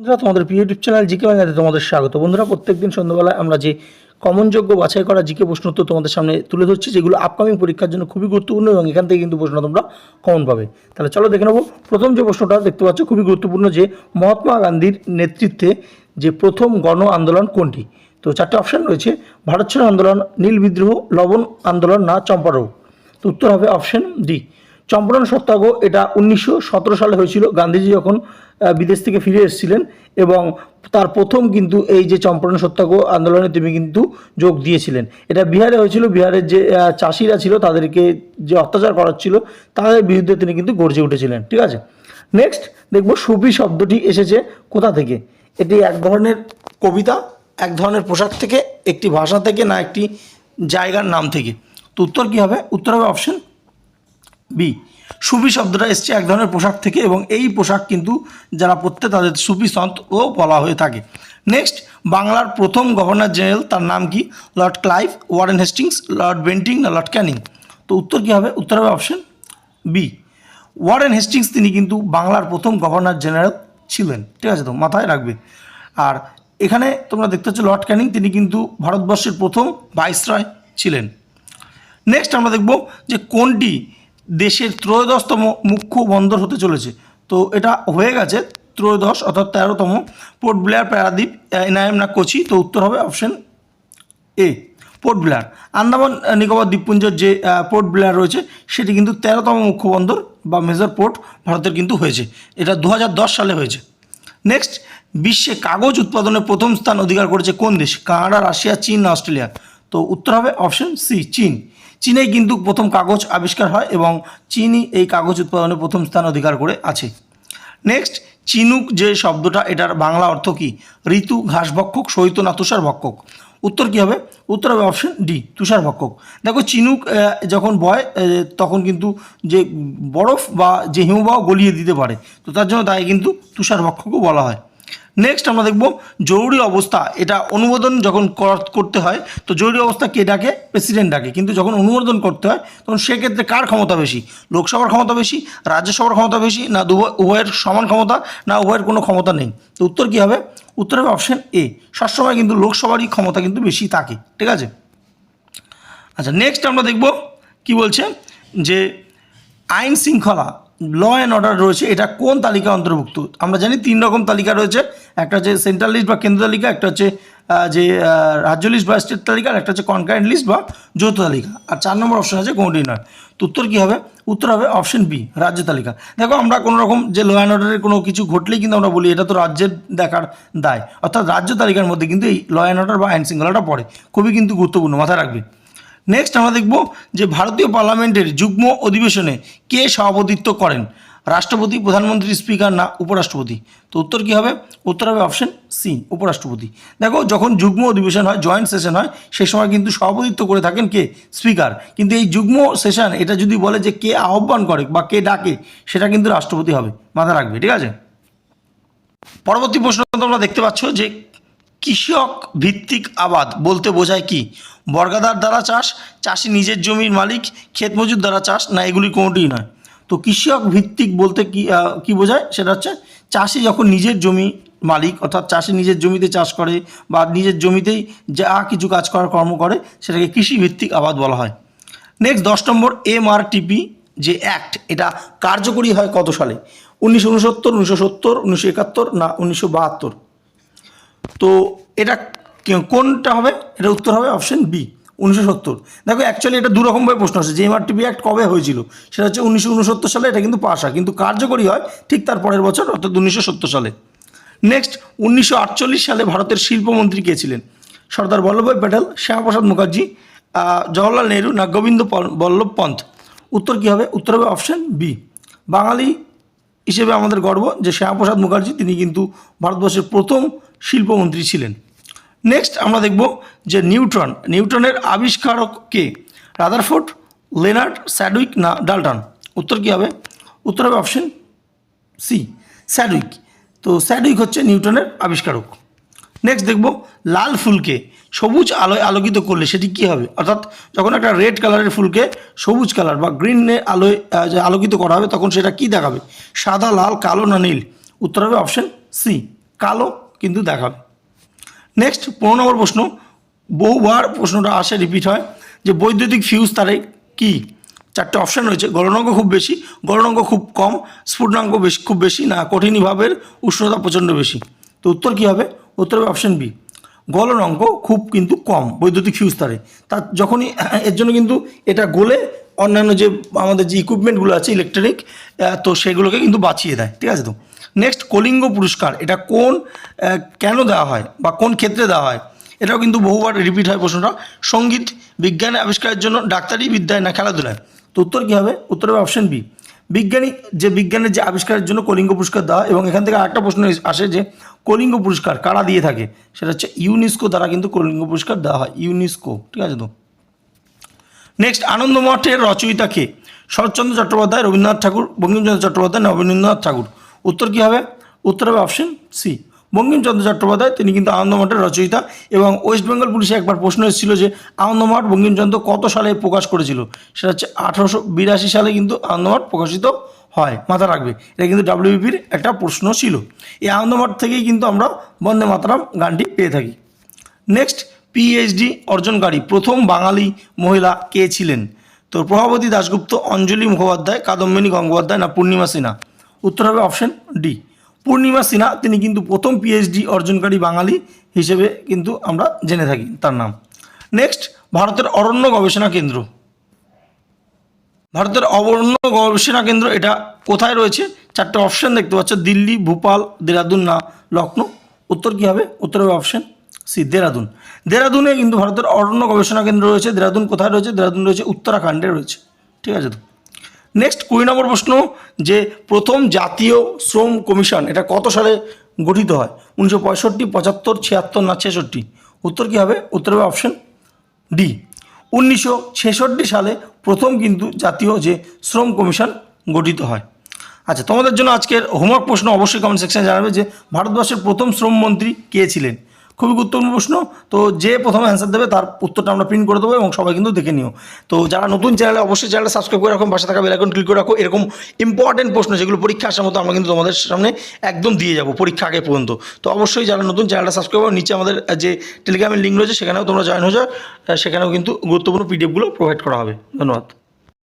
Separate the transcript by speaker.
Speaker 1: বন্ধুরা, তোমাদের প্রিয় ইউটিউব চ্যানেল জিকে বাংলাতে তোমাদের স্বাগত। বন্ধুরা, প্রত্যেকদিন সন্ধ্যাবেলায় আমরা যে কমনযোগ্য বাছাই করা জিকে প্রশ্ন উত্তর তোমাদের সামনে তুলে ধরছি, যেগুলো আপকামিং পরীক্ষার জন্য খুবই গুরুত্বপূর্ণ এবং এখান থেকে কিন্তু প্রশ্ন তোমরা কমন পাবে। তাহলে চলো দেখে নেবো। প্রথম যে প্রশ্নটা দেখতে পাচ্ছ খুবই গুরুত্বপূর্ণ, যে মহাত্মা গান্ধীর নেতৃত্বে যে প্রথম গণ আন্দোলন কোনটি? তো চারটে অপশান রয়েছে: ভারত ছাড়ো আন্দোলন, নীল বিদ্রোহ, লবণ আন্দোলন না চম্পারণ। তো উত্তর হবে অপশান ডি, চম্পারণ সত্যাগ্রহ। এটা 1917 সালে হয়েছিল, গান্ধীজি যখন বিদেশ থেকে ফিরে এসেছিলেন, এবং তার প্রথম কিন্তু এই যে চম্পারণ সত্যাগ্রহ আন্দোলনে তিনি কিন্তু যোগ দিয়েছিলেন। এটা বিহারে হয়েছিল। বিহারের যে চাষিরা ছিল, তাদেরকে যে অত্যাচার করাচ্ছিল, তাদের বিরুদ্ধে তিনি কিন্তু গর্জে উঠেছিলেন। ঠিক আছে, নেক্সট দেখবো সুফি শব্দটি এসেছে কোথা থেকে? এটি এক ধরনের কবিতা, এক ধরনের পোশাক থেকে, একটি ভাষা থেকে, না একটি জায়গার নাম থেকে? তো উত্তর কী হবে? উত্তর হবে অপশন বি, সুফি শব্দটা এসছে এক ধরনের পোশাক থেকে, এবং এই পোশাক কিন্তু যারা পরতে তাদের সুফি সন্তও বলা হয়ে থাকে। নেক্সট, বাংলার প্রথম গভর্নর জেনারেল তার নাম কি? Lord Clive, Warren Hastings, Lord Bentinck না লর্ড ক্যানিং? তো উত্তর কী হবে? উত্তর হবে অপশন বি, ওয়ারেন হেস্টিংস। তিনি কিন্তু বাংলার প্রথম গভর্নর জেনারেল ছিলেন। ঠিক আছে, তো মাথায় রাখবে। আর এখানে তোমরা দেখতে পাচ্ছ লর্ড ক্যানিং, তিনি কিন্তু ভারতবর্ষের প্রথম ভাইসরয় ছিলেন। নেক্সট আমরা দেখব যে কোনটি দেশের ত্রয়োদশতম মুখ্য বন্দর হতে চলেছে? তো এটা হয়ে গেছে ত্রয়োদশ অর্থাৎ 13তম, পোর্ট ব্লেয়ার, প্যারাদ্বীপ, এনায়েম না কোচি? তো উত্তর হবে option A, port Blair. Andaman Nicobar দ্বীপপুঞ্জের যে পোর্ট ব্লেয়ার রয়েছে, সেটি কিন্তু 13তম মুখ্য বন্দর বা মেজর পোর্ট ভারতের কিন্তু হয়েছে। এটা 2010 সালে হয়েছে। নেক্সট, বিশ্বে কাগজ উৎপাদনে প্রথম স্থান অধিকার করেছে কোন দেশ? কানাডা, রাশিয়া, চীন না অস্ট্রেলিয়া? তো উত্তর হবে অপশন সি, চীন। চীনেই কিন্তু প্রথম কাগজ আবিষ্কার হয়, এবং চীনই এই কাগজ উৎপাদনে প্রথম স্থান অধিকার করে আছে। নেক্সট, চিনুক যে শব্দটা, এটার বাংলা অর্থ কি? ঋতু, ঘাসভক্ষক, শৈত্য না তুষার ভক্ষক? উত্তর কী হবে? উত্তর হবে অপশন ডি, তুষার ভক্ষক। দেখো, চিনুক যখন বয় তখন কিন্তু যে বরফ বা যে হিমবাহ গলিয়ে দিতে পারে, তো তার জন্য তাই কিন্তু তুষার ভক্ষকও বলা হয়। নেক্সট আমরা দেখব জরুরি অবস্থা। এটা অনুমোদন যখন করতে হয়, তো জরুরি অবস্থা কে ডাকে? প্রেসিডেন্ট ডাকে। কিন্তু যখন অনুমোদন করতে হয়, তখন সেক্ষেত্রে কার ক্ষমতা বেশি? লোকসভার ক্ষমতা বেশি, রাজ্যসভার ক্ষমতা বেশি, না উভয়ের সমান ক্ষমতা, না উভয়ের কোনো ক্ষমতা নেই? তো উত্তর কী হবে? উত্তর হবে অপশন এ, সবসময় কিন্তু লোকসভারই ক্ষমতা কিন্তু বেশি থাকে। ঠিক আছে, আচ্ছা, নেক্সট আমরা দেখব কি বলছে, যে আইন শৃঙ্খলা, ল অ্যান্ড অর্ডার রয়েছে, এটা কোন তালিকা অন্তর্ভুক্ত? আমরা জানি 3 রকম তালিকা রয়েছে। একটা হচ্ছে সেন্ট্রাল লিস্ট বা কেন্দ্র তালিকা, একটা হচ্ছে যে রাজ্য লিস্ট বা স্টেট তালিকা, আর একটা হচ্ছে কনকারেন্ট লিস্ট বা যৌথ তালিকা, আর 4 নম্বর অপশন আছে কোনটি নয়। তো উত্তর কী হবে? উত্তর হবে অপশন বি, রাজ্য তালিকা। দেখো, আমরা কোনো রকম যে ল অ্যান্ড অর্ডারের কোনো কিছু ঘটলেই কিন্তু আমরা বলি এটা তো রাজ্যের দেখার দায়, অর্থাৎ রাজ্য তালিকার মধ্যে কিন্তু এই ল অ্যান্ড অর্ডার বা আইন শৃঙ্খলাটা পড়ে। খুবই কিন্তু গুরুত্বপূর্ণ, মাথায় রাখবে। নেক্সট আমরা দেখব যে ভারতীয় পার্লামেন্টের যুগ্ম অধিবেশনে কে সভাপতিত্ব করেন? রাষ্ট্রপতি, প্রধানমন্ত্রী, স্পিকার না উপরাষ্ট্রপতি? তো উত্তর কী হবে? উত্তর হবে অপশন সি, উপরাষ্ট্রপতি। দেখো, যখন যুগ্ম অধিবেশন হয়, জয়েন্ট সেশন হয়, সেই সময় কিন্তু সভাপতিত্ব করে থাকেন কে? স্পিকার। কিন্তু এই যুগ্ম সেশন এটা যদি বলে যে কে আহ্বান করে বা কে ডাকে, সেটা কিন্তু রাষ্ট্রপতি হবে, মাথা রাখবে। ঠিক আছে, পরবর্তী প্রশ্ন তোমরা দেখতে পাচ্ছ যে কৃষক ভিত্তিক আবাদ বলতে বোঝায় কি? বর্গাদার দ্বারা চাষ, চাষি নিজের জমির মালিক, ক্ষেত মজুর দ্বারা চাষ, না এগুলি কোনোটিই নয়? তো কৃষক ভিত্তিক বলতে কি বোঝায়? সেটা হচ্ছে চাষি যখন নিজের জমি মালিক, অর্থাৎ চাষি নিজের জমিতে চাষ করে বা নিজের জমিতেই যা কিছু কাজ করার কর্ম করে, সেটাকে কৃষিভিত্তিক আবাদ বলা হয়। নেক্সট 10 নম্বর, MRTP যে অ্যাক্ট, এটা কার্যকরী হয় কত সালে? 1969, 1970, 1971 না 1972? তো এটা কোনটা হবে? এটা উত্তর হবে অপশন বি, 1970। দেখো, অ্যাকচুয়ালি এটা দুরকমভাবে প্রশ্ন আসে যে MRTP অ্যাক্ট কবে হয়েছিল। সেটা হচ্ছে 1969 সালে, এটা কিন্তু পাস হয়, কিন্তু কার্যকরী হয় ঠিক তার পরের বছর অর্থাৎ 1970 সালে। নেক্সট, 1948 সালে ভারতের শিল্পমন্ত্রী কে ছিলেন? সর্দার বল্লভভাই প্যাটেল, শ্যামাপ্রসাদ মুখার্জি, জওহরলাল নেহরু না গোবিন্দ বল্লভ পন্থ? উত্তর কী হবে? উত্তর হবে অপশন বি। বাঙালি হিসেবে আমাদের গর্ব যে শ্যামাপ্রসাদ মুখার্জি, তিনি কিন্তু ভারতবর্ষের প্রথম শিল্পমন্ত্রী ছিলেন। নেক্সট আমরা দেখব যে নিউটনের আবিষ্কারক কে? রাদারফোর্ড, লেনার্ড, স্যাডউইক না ডাল্টন? উত্তর কী হবে? উত্তর হবে অপশন সি, স্যাডউইক। তো স্যাডউইক হচ্ছে নিউটনের আবিষ্কারক। নেক্সট দেখব লাল ফুলকে সবুজ আলোয় আলোকিত করলে সেটি কী হবে? অর্থাৎ যখন একটা রেড কালারের ফুলকে সবুজ কালার বা গ্রিনে আলোয় আলোকিত করা হবে, তখন সেটা কী দেখাবে? সাদা, লাল, কালো না নীল? উত্তর হবে অপশন সি, কালো কিন্তু দেখাবে। নেক্সট 15 নম্বর প্রশ্ন, বহুবার প্রশ্নটা আসে, রিপিট হয়, যে বৈদ্যুতিক ফিউজ তারে কি? 4টে অপশান রয়েছে, গলনাঙ্ক খুব বেশি, গলনাঙ্ক খুব কম, স্ফুটনাঙ্ক বেশি খুব বেশি, না কঠিন ভাবের উষ্ণতা প্রচণ্ড বেশি। তো উত্তর কী হবে? উত্তর হবে অপশান বি, গলনাঙ্ক খুব কিন্তু কম বৈদ্যুতিক ফিউজ তারে। তার যখনই এর জন্য কিন্তু এটা গলে অন্যান্য যে আমাদের যে ইকুইপমেন্টগুলো আছে ইলেকট্রনিক, তো সেগুলোকে কিন্তু বাঁচিয়ে দেয়। ঠিক আছে? তো নেক্সট, কলিঙ্গ পুরস্কার এটা কেন দেওয়া হয় বা কোন ক্ষেত্রে দেওয়া হয়? এটাও কিন্তু বহুবার রিপিট হয় প্রশ্নটা। সঙ্গীত, বিজ্ঞানে আবিষ্কারের জন্য, ডাক্তারি, বিদ্যায়, না খেলাধুলায়? তো উত্তর কী হবে? উত্তর হবে অপশান বি, বিজ্ঞানের যে আবিষ্কারের জন্য কলিঙ্গ পুরস্কার দেওয়া হয়। এবং এখান থেকে আরেকটা প্রশ্ন আসে যে কলিঙ্গ পুরস্কার কারা দিয়ে থাকে? সেটা হচ্ছে ইউনেস্কো দ্বারা কিন্তু কলিঙ্গ পুরস্কার দেওয়া হয়, ইউনেস্কো। ঠিক আছে? তো নেক্সট, আনন্দমঠের রচয়িতা কে? শরৎচন্দ্র চট্টোপাধ্যায়, রবীন্দ্রনাথ ঠাকুর, বঙ্কিমচন্দ্র চট্টোপাধ্যায়, নবনীন্দ্রনাথ ঠাকুর? উত্তর কী হবে? উত্তর হবে অপশন সি, বঙ্কিমচন্দ্র চট্টোপাধ্যায়। তিনি কিন্তু আনন্দমঠের রচয়িতা। এবং ওয়েস্ট বেঙ্গল পুলিশে একবার প্রশ্ন এসেছিল যে আনন্দমঠ বঙ্কিমচন্দ্র কত সালে প্রকাশ করেছিল? সেটা হচ্ছে 1882 সালে কিন্তু আনন্দমঠ প্রকাশিত হয়, মাথা রাখবে। এটা কিন্তু ডাব্লিউবিপির একটা প্রশ্ন ছিল। এই আনন্দমঠ থেকেই কিন্তু আমরা বন্দে মাতরম গানটি পেয়ে থাকি। নেক্সট, পিএইচডি অর্জনকারী প্রথম বাঙালি মহিলা কে ছিলেন? তো প্রভাবতী দাশগুপ্ত, অঞ্জলি মুখোপাধ্যায়, কাদম্বিনী গঙ্গোপাধ্যায়, না পূর্ণিমা সিনহা? উত্তর হবে অপশন ডি, পূর্ণিমা সিনহা। তিনি কিন্তু প্রথম পিএইচডি অর্জনকারী বাঙালি হিসেবে কিন্তু আমরা জেনে থাকি তার নাম। নেক্সট, ভারতের অরণ্য গবেষণা কেন্দ্র, ভারতের অরণ্য গবেষণা কেন্দ্র এটা কোথায় রয়েছে? 4টে অপশন দেখতে পাচ্ছ, দিল্লি, ভোপাল, দেরাদুন, না লখনৌ? উত্তর কী হবে? উত্তর হবে অপশন সি, দেরাদুন। দেরাদুনে কিন্তু ভারতের অরণ্য গবেষণা কেন্দ্র রয়েছে। দেরাদুন কোথায় রয়েছে? দেরাদুন রয়েছে উত্তরাখণ্ডে রয়েছে। ঠিক আছে? তো নেক্সট 20 নম্বর প্রশ্ন, যে প্রথম জাতীয় শ্রম কমিশন এটা কত সালে গঠিত হয়? 1965, 75, 76, না 66? উত্তর কী হবে? উত্তর হবে অপশন ডি, 1966 সালে প্রথম কিন্তু জাতীয় যে শ্রম কমিশন গঠিত হয়। আচ্ছা, তোমাদের জন্য আজকের হোমওয়ার্ক প্রশ্ন অবশ্যই কমেন্ট সেকশনে জানাবে যে ভারতবর্ষের প্রথম শ্রমমন্ত্রী কে ছিলেন? খুবই গুরুত্বপূর্ণ প্রশ্ন। তো যে প্রথমে অ্যান্সার দেবে তার উত্তরটা আমরা প্রিন্ট করে দেবো এবং সবাই কিন্তু দেখে নিও। তো যারা নতুন চ্যানেলে, অবশ্যই চ্যানেলটা সাবস্ক্রাইব করে রাখো, পাশে থাকা বেল আইকন ক্লিক করে রাখো। এরকম ইম্পর্টেন্ট প্রশ্ন যেগুলো পরীক্ষা আসার মতো আমরা কিন্তু তোমাদের সামনে একদম দিয়ে যাবো পরীক্ষা আগে পর্যন্ত। তো অবশ্যই যারা নতুন, চ্যানেলটা সাবস্ক্রাইব করো। নিচে আমাদের যে টেলিগ্রামের লিঙ্ক রয়েছে সেখানেও তোমরা জয়েন হয়ে যাও, সেখানেও কিন্তু গুরুত্বপূর্ণ পিডিএফগুলো প্রোভাইড করা হবে। ধন্যবাদ।